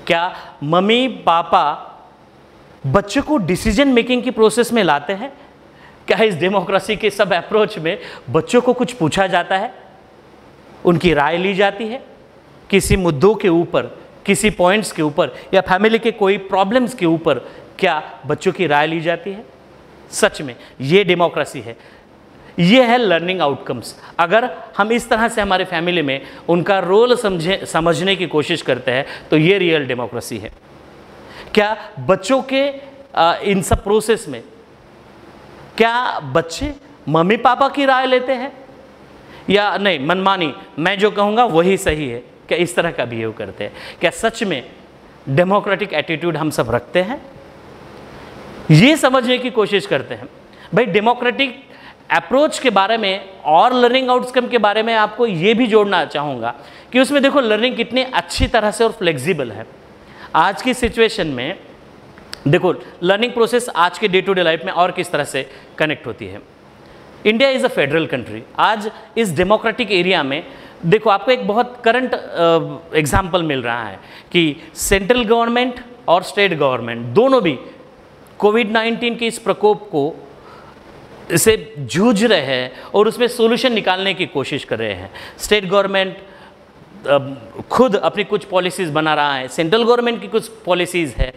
क्या मम्मी पापा बच्चों को डिसीजन मेकिंग की प्रोसेस में लाते हैं? क्या इस डेमोक्रेसी के सब अप्रोच में बच्चों को कुछ पूछा जाता है, उनकी राय ली जाती है किसी मुद्दों के ऊपर, किसी पॉइंट्स के ऊपर, या फैमिली के कोई प्रॉब्लम्स के ऊपर? क्या बच्चों की राय ली जाती है? सच में ये डेमोक्रेसी है, ये है लर्निंग आउटकम्स। अगर हम इस तरह से हमारे फैमिली में उनका रोल समझने की कोशिश करते हैं तो ये रियल डेमोक्रेसी है। क्या बच्चों के इन सब प्रोसेस में क्या बच्चे मम्मी पापा की राय लेते हैं, या नहीं मनमानी मैं जो कहूँगा वही सही है? क्या इस तरह का बिहेव करते हैं? क्या सच में डेमोक्रेटिक एटीट्यूड हम सब रखते हैं? ये समझने की कोशिश करते हैं। भाई डेमोक्रेटिक अप्रोच के बारे में और लर्निंग आउटकम के बारे में आपको ये भी जोड़ना चाहूँगा कि उसमें देखो लर्निंग कितनी अच्छी तरह से और फ्लेक्सिबल है। आज की सिचुएशन में देखो लर्निंग प्रोसेस आज के डे टू डे लाइफ में और किस तरह से कनेक्ट होती है। India is a federal country. आज इस डेमोक्रेटिक एरिया में देखो आपको एक बहुत करंट एग्जाम्पल मिल रहा है कि सेंट्रल गवर्नमेंट और स्टेट गवर्नमेंट दोनों भी कोविड-19 के इस प्रकोप को से जूझ रहे हैं और उसमें सॉल्यूशन निकालने की कोशिश कर रहे हैं। स्टेट गवर्नमेंट खुद अपनी कुछ पॉलिसीज़ बना रहा है, सेंट्रल गवर्नमेंट की कुछ पॉलिसीज़ है,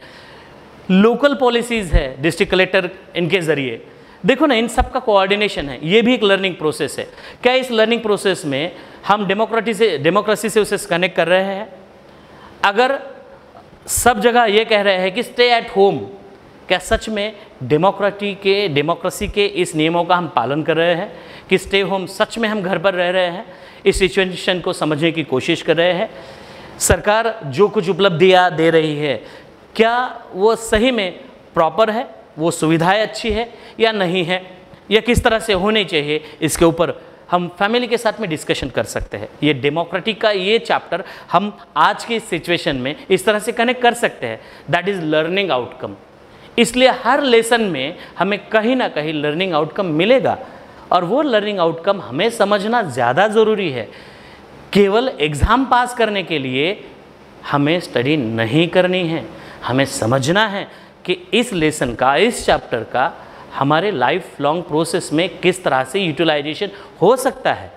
लोकल पॉलिसीज़ है, डिस्ट्रिक्ट कलेक्टर इनके ज़रिए। देखो ना, इन सब का कोऑर्डिनेशन है, ये भी एक लर्निंग प्रोसेस है। क्या इस लर्निंग प्रोसेस में हम डेमोक्रेसी से उसे कनेक्ट कर रहे हैं? अगर सब जगह ये कह रहे हैं कि स्टे एट होम, क्या सच में डेमोक्रेसी के इस नियमों का हम पालन कर रहे हैं कि स्टे होम सच में हम घर पर रह रहे हैं? इस सिचुएशन को समझने की कोशिश कर रहे हैं। सरकार जो कुछ उपलब्धियां दे रही है, क्या वो सही में प्रॉपर है, वो सुविधाएं अच्छी है या नहीं है, या किस तरह से होनी चाहिए, इसके ऊपर हम फैमिली के साथ में डिस्कशन कर सकते हैं। ये डेमोक्रेटिक का ये चैप्टर हम आज के सिचुएशन में इस तरह से कनेक्ट कर सकते हैं। That is learning outcome. इसलिए हर लेसन में हमें कहीं ना कहीं लर्निंग आउटकम मिलेगा, और वो लर्निंग आउटकम हमें समझना ज़्यादा ज़रूरी है। केवल एग्ज़ाम पास करने के लिए हमें स्टडी नहीं करनी है, हमें समझना है कि इस लेसन का, इस चैप्टर का हमारे लाइफ लॉन्ग प्रोसेस में किस तरह से यूटिलाइजेशन हो सकता है।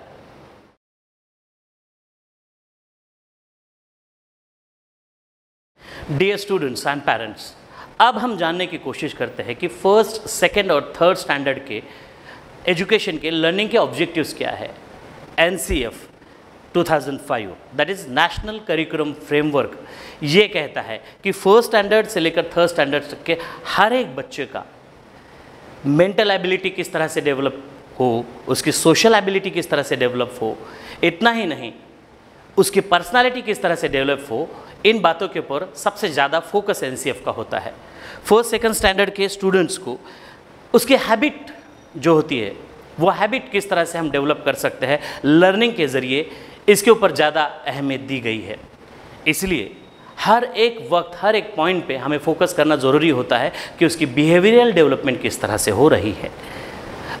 डियर स्टूडेंट्स एंड पेरेंट्स, अब हम जानने की कोशिश करते हैं कि फर्स्ट, सेकंड और थर्ड स्टैंडर्ड के एजुकेशन के लर्निंग के ऑब्जेक्टिव्स क्या है। NCF 2005, that is national curriculum framework, ये कहता है कि फर्स्ट स्टैंडर्ड से लेकर थर्ड स्टैंडर्ड तक के हर एक बच्चे का मेंटल एबिलिटी किस तरह से डेवलप हो, उसकी सोशल एबिलिटी किस तरह से डेवलप हो, इतना ही नहीं उसकी पर्सनालिटी किस तरह से डेवलप हो, इन बातों के ऊपर सबसे ज़्यादा फोकस NCF का होता है। फर्स्ट सेकंड स्टैंडर्ड के स्टूडेंट्स को उसकी हैबिट जो होती है, वो हैबिट किस तरह से हम डेवलप कर सकते हैं लर्निंग के ज़रिए, इसके ऊपर ज़्यादा अहमियत दी गई है। इसलिए हर एक वक्त, हर एक पॉइंट पे हमें फोकस करना ज़रूरी होता है कि उसकी बिहेवियरल डेवलपमेंट किस तरह से हो रही है।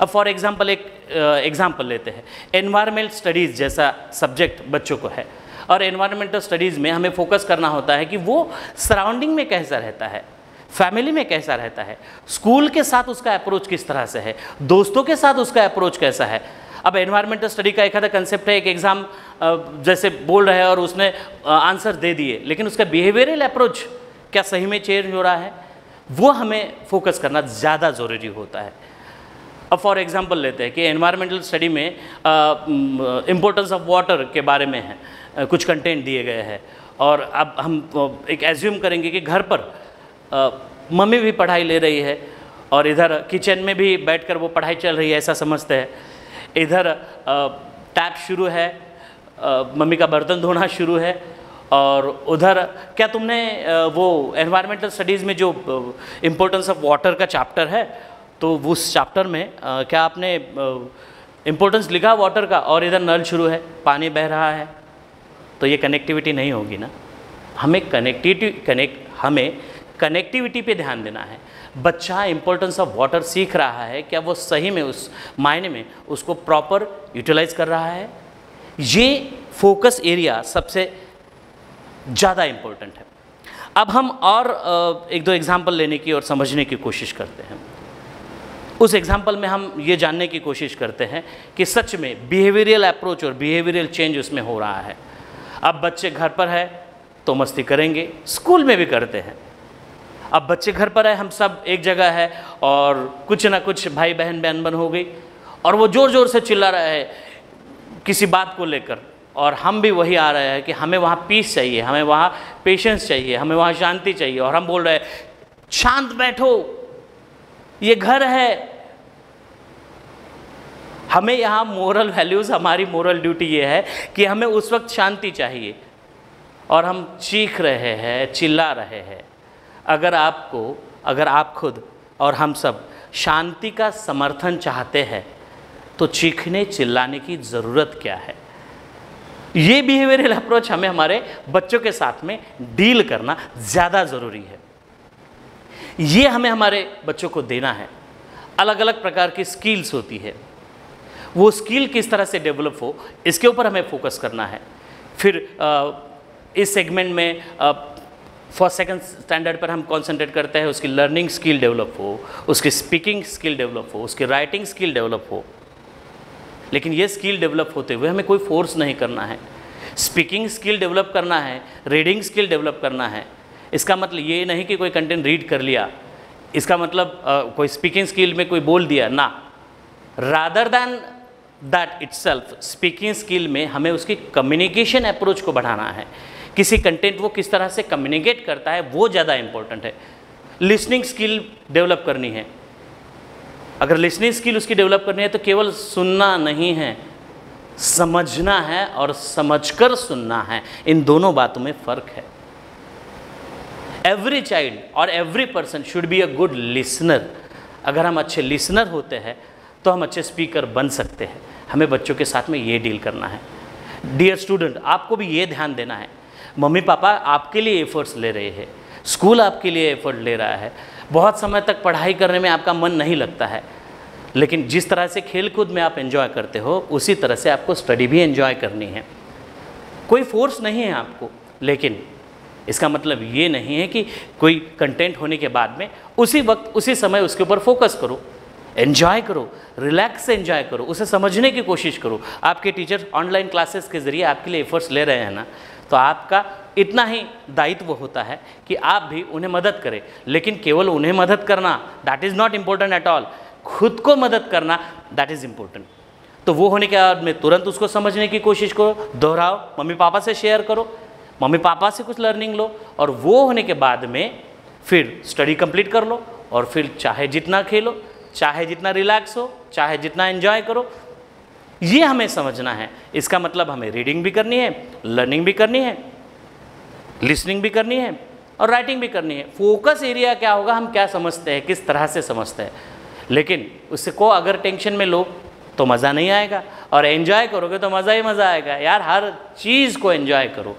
अब फॉर एग्जांपल एक एग्जांपल लेते हैं। एनवायरमेंटल स्टडीज़ जैसा सब्जेक्ट बच्चों को है, और एनवायरमेंटल स्टडीज़ में हमें फोकस करना होता है कि वो सराउंडिंग में कैसा रहता है, फैमिली में कैसा रहता है, स्कूल के साथ उसका अप्रोच किस तरह से है, दोस्तों के साथ उसका अप्रोच कैसा है। अब एनवायरमेंटल स्टडी का एक आधा कंसेप्ट है, एक एग्ज़ाम जैसे बोल रहे हैं और उसने आंसर दे दिए, लेकिन उसका बिहेवियरल अप्रोच क्या सही में चेंज हो रहा है, वो हमें फोकस करना ज़्यादा ज़रूरी होता है। अब फॉर एग्जांपल लेते हैं कि एनवायरमेंटल स्टडी में इम्पोर्टेंस ऑफ वाटर के बारे में है, कुछ कंटेंट दिए गए हैं, और अब हम एक एज्यूम करेंगे कि घर पर मम्मी भी पढ़ाई ले रही है और इधर किचन में भी बैठकर वो पढ़ाई चल रही है, ऐसा समझते हैं। इधर टैप शुरू है, मम्मी का बर्तन धोना शुरू है, और उधर क्या तुमने वो एनवायरमेंटल स्टडीज़ में जो इम्पोर्टेंस ऑफ वाटर का चैप्टर है, तो उस चैप्टर में क्या आपने इम्पोर्टेंस लिखा वाटर का, और इधर नल शुरू है, पानी बह रहा है, तो ये कनेक्टिविटी नहीं होगी ना। हमें कनेक्टिविटी पे ध्यान देना है। बच्चा इम्पोर्टेंस ऑफ वाटर सीख रहा है, क्या वो सही में उस मायने में उसको प्रॉपर यूटिलाइज कर रहा है, ये फोकस एरिया सबसे ज़्यादा इम्पोर्टेंट है। अब हम और एक दो एग्जाम्पल लेने की और समझने की कोशिश करते हैं। उस एग्जाम्पल में हम ये जानने की कोशिश करते हैं कि सच में बिहेवियरल अप्रोच और बिहेवियरल चेंज उसमें हो रहा है। अब बच्चे घर पर है तो मस्ती करेंगे, स्कूल में भी करते हैं। अब बच्चे घर पर है, हम सब एक जगह है, और कुछ ना कुछ भाई बहन अनबन हो गई, और वो ज़ोर ज़ोर से चिल्ला रहा है किसी बात को लेकर, और हम भी वही आ रहे हैं कि हमें वहाँ पीस चाहिए, हमें वहाँ पेशेंस चाहिए, हमें वहाँ शांति चाहिए, और हम बोल रहे हैं शांत बैठो, ये घर है। हमें यहाँ मोरल वैल्यूज़, हमारी मोरल ड्यूटी ये है कि हमें उस वक्त शांति चाहिए, और हम चीख रहे हैं, चिल्ला रहे हैं। अगर आप खुद और हम सब शांति का समर्थन चाहते हैं तो चीखने चिल्लाने की ज़रूरत क्या है। ये बिहेवियरल अप्रोच हमें हमारे बच्चों के साथ में डील करना ज़्यादा ज़रूरी है। ये हमें हमारे बच्चों को देना है। अलग अलग प्रकार की स्किल्स होती है, वो स्किल किस तरह से डेवलप हो, इसके ऊपर हमें फोकस करना है। फिर इस सेगमेंट में फर्स्ट सेकंड स्टैंडर्ड पर हम कंसंट्रेट करते हैं उसकी लर्निंग स्किल डेवलप हो, उसकी स्पीकिंग स्किल डेवलप हो, उसकी राइटिंग स्किल डेवलप हो। लेकिन ये स्किल डेवलप होते हुए हमें कोई फोर्स नहीं करना है। स्पीकिंग स्किल डेवलप करना है, रीडिंग स्किल डेवलप करना है। इसका मतलब ये नहीं कि कोई कंटेंट रीड कर लिया, इसका मतलब कोई स्पीकिंग स्किल में कोई बोल दिया ना। Rather than that itself speaking skill में हमें उसकी कम्युनिकेशन अप्रोच को बढ़ाना है। किसी कंटेंट वो किस तरह से कम्युनिकेट करता है वो ज़्यादा इंपॉर्टेंट है। लिसनिंग स्किल डेवलप करनी है। अगर लिसनिंग स्किल उसकी डेवलप करनी है तो केवल सुनना नहीं है, समझना है और समझकर सुनना है। इन दोनों बातों में फ़र्क है। एवरी चाइल्ड और every person should be a good listener. अगर हम अच्छे लिसनर होते हैं तो हम अच्छे स्पीकर बन सकते हैं। हमें बच्चों के साथ में ये डील करना है। डियर स्टूडेंट, आपको भी ये ध्यान देना है, मम्मी पापा आपके लिए एफर्ट्स ले रहे हैं, स्कूल आपके लिए एफर्ट ले रहा है। बहुत समय तक पढ़ाई करने में आपका मन नहीं लगता है, लेकिन जिस तरह से खेल कूद में आप एंजॉय करते हो उसी तरह से आपको स्टडी भी एंजॉय करनी है। कोई फोर्स नहीं है आपको, लेकिन इसका मतलब ये नहीं है कि कोई कंटेंट होने के बाद में उसी वक्त उसी समय उसके ऊपर फोकस करो, एंजॉय करो, रिलैक्स से एंजॉय करो, उसे समझने की कोशिश करो। आपके टीचर ऑनलाइन क्लासेस के ज़रिए आपके लिए एफर्ट्स ले रहे हैं ना, तो आपका इतना ही दायित्व होता है कि आप भी उन्हें मदद करें। लेकिन केवल उन्हें मदद करना that is not important at all. खुद को मदद करना दैट इज़ इम्पोर्टेंट। तो वो होने के बाद में तुरंत उसको समझने की कोशिश करो, दोहराओ, मम्मी पापा से शेयर करो, मम्मी पापा से कुछ लर्निंग लो, और वो होने के बाद में फिर स्टडी कंप्लीट कर लो। और फिर चाहे जितना खेलो, चाहे जितना रिलैक्स हो, चाहे जितना एंजॉय करो, ये हमें समझना है। इसका मतलब हमें रीडिंग भी करनी है, लर्निंग भी करनी है, लिसनिंग भी करनी है और राइटिंग भी करनी है। फोकस एरिया क्या होगा, हम क्या समझते हैं, किस तरह से समझते हैं। लेकिन उससे को अगर टेंशन में लो तो मज़ा नहीं आएगा, और एंजॉय करोगे तो मज़ा ही मज़ा आएगा। यार हर चीज़ को एंजॉय करो।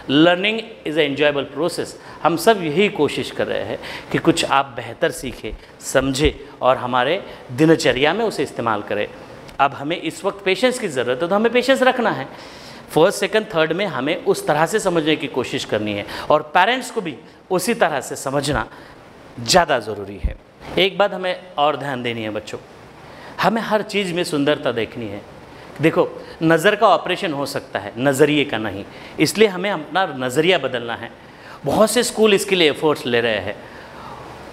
Learning is a enjoyable process. हम सब यही कोशिश कर रहे हैं कि कुछ आप बेहतर सीखें, समझें और हमारे दिनचर्या में उसे इस्तेमाल करें। अब हमें इस वक्त पेशेंस की ज़रूरत है, तो हमें पेशेंस रखना है। फर्स्ट सेकंड थर्ड में हमें उस तरह से समझने की कोशिश करनी है, और पेरेंट्स को भी उसी तरह से समझना ज़्यादा ज़रूरी है। एक बात हमें और ध्यान देनी है बच्चों, हमें हर चीज़ में सुंदरता देखनी है। देखो, नज़र का ऑपरेशन हो सकता है, नज़रिए का नहीं। इसलिए हमें अपना नज़रिया बदलना है। बहुत से स्कूल इसके लिए एफर्ट्स ले रहे हैं,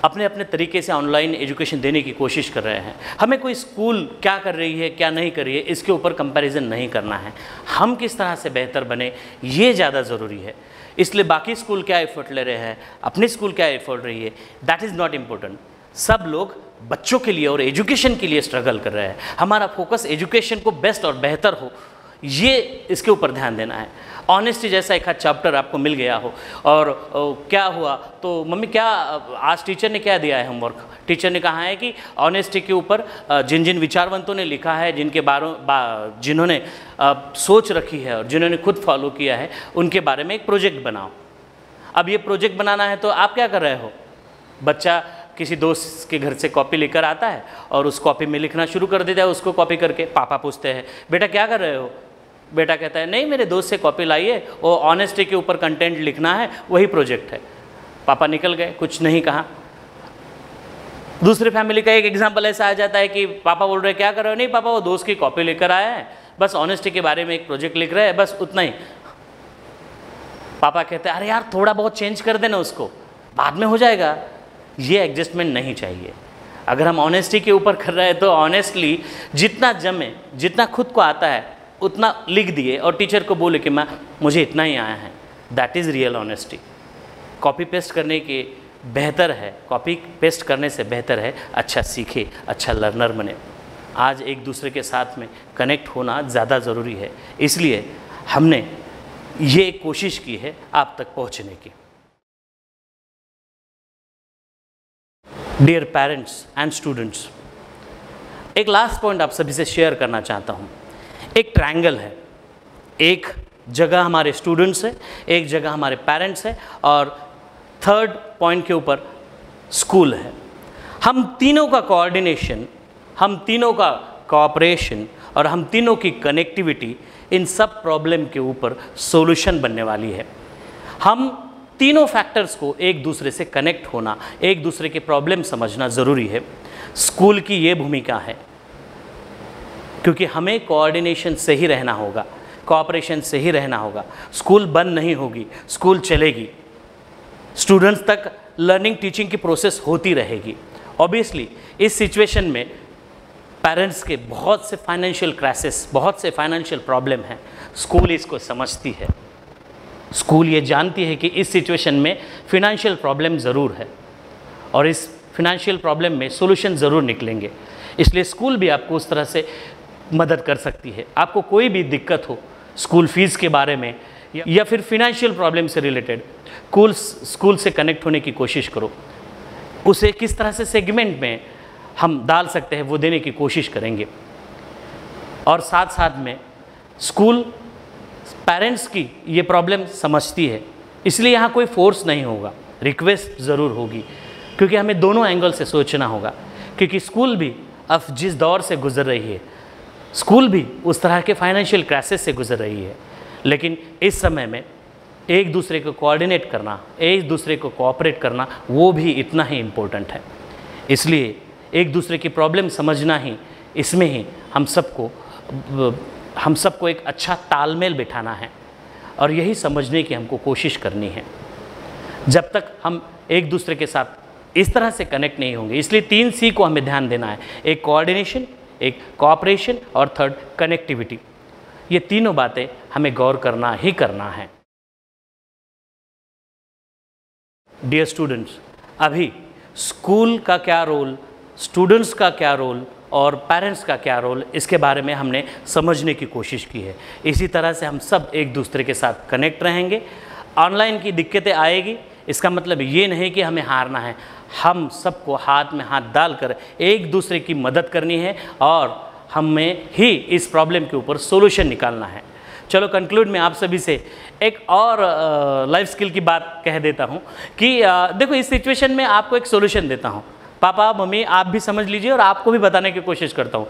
अपने अपने तरीके से ऑनलाइन एजुकेशन देने की कोशिश कर रहे हैं। हमें कोई स्कूल क्या कर रही है क्या नहीं कर रही है इसके ऊपर कंपैरिजन नहीं करना है। हम किस तरह से बेहतर बने ये ज़्यादा ज़रूरी है। इसलिए बाकी स्कूल क्या एफर्ट ले रहे हैं, अपनी स्कूल क्या एफर्ट रही है, दैट इज़ नॉट इम्पोर्टेंट। सब लोग बच्चों के लिए और एजुकेशन के लिए स्ट्रगल कर रहे हैं। हमारा फोकस एजुकेशन को बेस्ट और बेहतर हो, ये इसके ऊपर ध्यान देना है। ऑनेस्टी जैसा एक चैप्टर आपको मिल गया हो और क्या हुआ तो मम्मी क्या आज टीचर ने क्या दिया है होमवर्क, टीचर ने कहा है कि ऑनेस्टी के ऊपर जिन जिन विचारवंतों ने लिखा है, जिनके जिन्होंने सोच रखी है और जिन्होंने खुद फॉलो किया है, उनके बारे में एक प्रोजेक्ट बनाओ। अब ये प्रोजेक्ट बनाना है तो आप क्या कर रहे हो, बच्चा किसी दोस्त के घर से कॉपी लेकर आता है और उस कॉपी में लिखना शुरू कर देता है, उसको कॉपी करके। पापा पूछते हैं बेटा क्या कर रहे हो, बेटा कहता है नहीं मेरे दोस्त से कॉपी लाइए, वो ऑनेस्टी के ऊपर कंटेंट लिखना है, वही प्रोजेक्ट है। पापा निकल गए, कुछ नहीं कहा। दूसरी फैमिली का एक एग्जांपल ऐसा आ जाता है कि पापा बोल रहे क्या कर रहे हो, नहीं पापा वो दोस्त की कॉपी लेकर आया है, बस ऑनेस्टी के बारे में एक प्रोजेक्ट लिख रहे हैं, बस उतना ही। पापा कहते हैं अरे यार थोड़ा बहुत चेंज कर देना, उसको बाद में हो जाएगा। ये एडजस्टमेंट नहीं चाहिए। अगर हम ऑनेस्टी के ऊपर कर रहे हैं तो ऑनेस्टली जितना जमे, जितना खुद को आता है उतना लिख दिए और टीचर को बोले कि मुझे इतना ही आया है, that is real honesty. Copy paste करने के बेहतर है, कॉपी पेस्ट करने से बेहतर है अच्छा सीखे, अच्छा लर्नर बने। आज एक दूसरे के साथ में कनेक्ट होना ज़्यादा ज़रूरी है, इसलिए हमने ये कोशिश की है आप तक पहुँचने की। डियर पेरेंट्स एंड स्टूडेंट्स, एक लास्ट पॉइंट आप सभी से शेयर करना चाहता हूँ। एक ट्रायंगल है, एक जगह हमारे स्टूडेंट्स है, एक जगह हमारे पेरेंट्स है और थर्ड पॉइंट के ऊपर स्कूल है। हम तीनों का कोऑर्डिनेशन, हम तीनों का कोऑपरेशन और हम तीनों की कनेक्टिविटी इन सब प्रॉब्लम के ऊपर सॉल्यूशन बनने वाली है। हम तीनों फैक्टर्स को एक दूसरे से कनेक्ट होना, एक दूसरे के प्रॉब्लम समझना ज़रूरी है। स्कूल की ये भूमिका है, क्योंकि हमें कोऑर्डिनेशन से ही रहना होगा, कोऑपरेशन से ही रहना होगा। स्कूल बंद नहीं होगी, स्कूल चलेगी, स्टूडेंट्स तक लर्निंग टीचिंग की प्रोसेस होती रहेगी। ऑब्वियसली इस सिचुएशन में पेरेंट्स के बहुत से फाइनेंशियल क्राइसिस, बहुत से फाइनेंशियल प्रॉब्लम हैं। स्कूल इसको समझती है, स्कूल ये जानती है कि इस सिचुएशन में फिनेंशियल प्रॉब्लम ज़रूर है और इस फिनेंशियल प्रॉब्लम में सॉल्यूशन ज़रूर निकलेंगे। इसलिए स्कूल भी आपको उस तरह से मदद कर सकती है। आपको कोई भी दिक्कत हो स्कूल फीस के बारे में या फिर फिनेंशियल प्रॉब्लम से रिलेटेड, स्कूल से कनेक्ट होने की कोशिश करो। उसे किस तरह से सेगमेंट में हम डाल सकते हैं वो देने की कोशिश करेंगे। और साथ साथ में स्कूल पेरेंट्स की ये प्रॉब्लम समझती है, इसलिए यहाँ कोई फोर्स नहीं होगा, रिक्वेस्ट ज़रूर होगी, क्योंकि हमें दोनों एंगल से सोचना होगा। क्योंकि स्कूल भी अब जिस दौर से गुजर रही है, स्कूल भी उस तरह के फाइनेंशियल क्राइसिस से गुजर रही है, लेकिन इस समय में एक दूसरे को कोऑर्डिनेट करना, एक दूसरे को कोऑपरेट करना, वो भी इतना ही इम्पोर्टेंट है। इसलिए एक दूसरे की प्रॉब्लम समझना ही, इसमें ही हम सबको एक अच्छा तालमेल बिठाना है और यही समझने की हमको कोशिश करनी है। जब तक हम एक दूसरे के साथ इस तरह से कनेक्ट नहीं होंगे, इसलिए 3 C को हमें ध्यान देना है, एक कोऑर्डिनेशन, एक कोऑपरेशन और थर्ड कनेक्टिविटी। ये तीनों बातें हमें गौर करना ही करना है। डियर स्टूडेंट्स, अभी स्कूल का क्या रोल, स्टूडेंट्स का क्या रोल और पेरेंट्स का क्या रोल, इसके बारे में हमने समझने की कोशिश की है। इसी तरह से हम सब एक दूसरे के साथ कनेक्ट रहेंगे। ऑनलाइन की दिक्कतें आएगी, इसका मतलब ये नहीं कि हमें हारना है। हम सबको हाथ में हाथ डालकर एक दूसरे की मदद करनी है और हमें ही इस प्रॉब्लम के ऊपर सॉल्यूशन निकालना है। चलो कंक्लूड में आप सभी से एक और लाइफ स्किल की बात कह देता हूँ कि देखो, इस सिचुएशन में आपको एक सॉल्यूशन देता हूँ। पापा मम्मी आप भी समझ लीजिए और आपको भी बताने की कोशिश करता हूँ।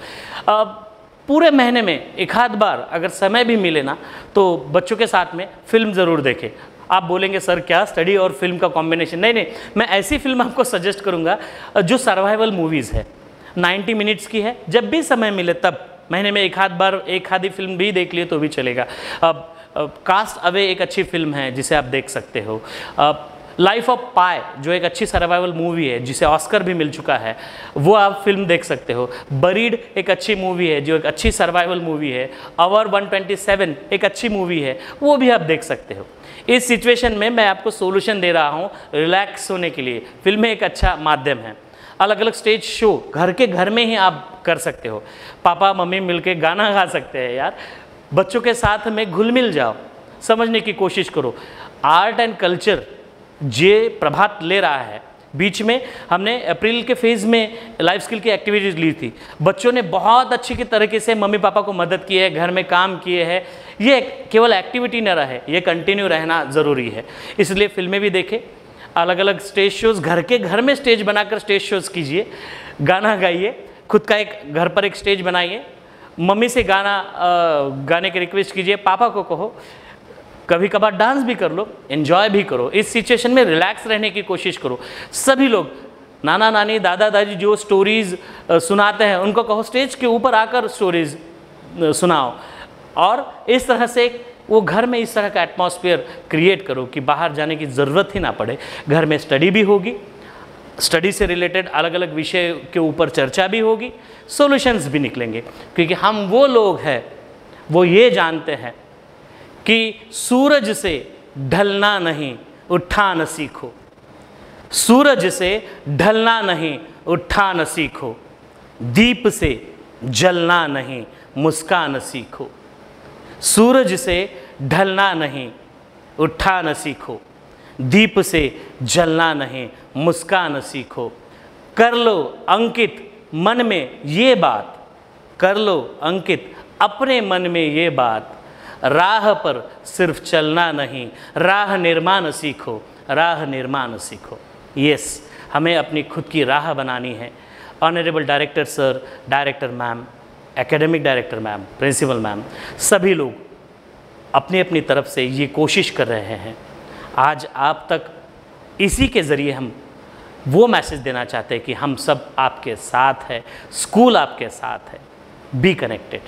पूरे महीने में एक आध बार अगर समय भी मिले ना, तो बच्चों के साथ में फिल्म ज़रूर देखें। आप बोलेंगे सर क्या स्टडी और फिल्म का कॉम्बिनेशन? नहीं, मैं ऐसी फिल्म आपको सजेस्ट करूँगा जो सर्वाइवल मूवीज़ है, 90 मिनट्स की है। जब भी समय मिले तब महीने में एक आध बार एक आधी फिल्म भी देख लिए तो भी चलेगा। कास्ट अवे एक अच्छी फिल्म है जिसे आप देख सकते हो। लाइफ ऑफ पाई जो एक अच्छी सर्वाइवल मूवी है जिसे ऑस्कर भी मिल चुका है, वो आप फिल्म देख सकते हो। बरीड एक अच्छी मूवी है जो एक अच्छी सर्वाइवल मूवी है। आवर 127 एक अच्छी मूवी है, वो भी आप देख सकते हो। इस सिचुएशन में मैं आपको सोल्यूशन दे रहा हूँ रिलैक्स होने के लिए। फिल्में एक अच्छा माध्यम है। अलग अलग स्टेज शो घर के घर में ही आप कर सकते हो। पापा मम्मी मिलके गाना गा सकते हैं यार। बच्चों के साथ में घुल मिल जाओ, समझने की कोशिश करो। आर्ट एंड कल्चर जे प्रभात ले रहा है। बीच में हमने अप्रैल के फेज़ में लाइफ स्किल की एक्टिविटीज़ ली थी। बच्चों ने बहुत अच्छी की तरीके से मम्मी पापा को मदद की है, घर में काम किए हैं। ये केवल एक्टिविटी न रहे, ये कंटिन्यू रहना ज़रूरी है। इसलिए फिल्में भी देखें, अलग अलग स्टेज शोज़, घर के घर में स्टेज बनाकर स्टेज शोज़ कीजिए, गाना गाइए, खुद का एक घर पर एक स्टेज बनाइए, मम्मी से गाने की रिक्वेस्ट कीजिए, पापा को कहो, कभी कभार डांस भी कर लो, एंजॉय भी करो। इस सिचुएशन में रिलैक्स रहने की कोशिश करो। सभी लोग, नाना नानी दादा दादी जो स्टोरीज़ सुनाते हैं उनको कहो स्टेज के ऊपर आकर स्टोरीज़ सुनाओ, और इस तरह से वो घर में इस तरह का एटमॉस्फेयर क्रिएट करो कि बाहर जाने की ज़रूरत ही ना पड़े। घर में स्टडी भी होगी, स्टडी से रिलेटेड अलग अलग विषय के ऊपर चर्चा भी होगी, सॉल्यूशंस भी निकलेंगे। क्योंकि हम वो लोग हैं वो ये जानते हैं कि सूरज से ढलना नहीं, उठा न सीखो। सूरज से ढलना नहीं, उठा न सीखो। दीप से जलना नहीं, मुस्कान सीखो। सूरज से ढलना नहीं, उठा न सीखो। दीप से जलना नहीं, मुस्कान सीखो। कर लो अंकित मन में ये बात, कर लो अंकित अपने मन में ये बात। राह पर सिर्फ चलना नहीं, राह निर्माण सीखो, राह निर्माण सीखो। यस, हमें अपनी खुद की राह बनानी है। Honourable director sir, director ma'am, academic director ma'am, principal ma'am, सभी लोग अपनी अपनी तरफ से ये कोशिश कर रहे हैं। आज आप तक इसी के ज़रिए हम वो मैसेज देना चाहते हैं कि हम सब आपके साथ हैं, स्कूल आपके साथ है। Be connected.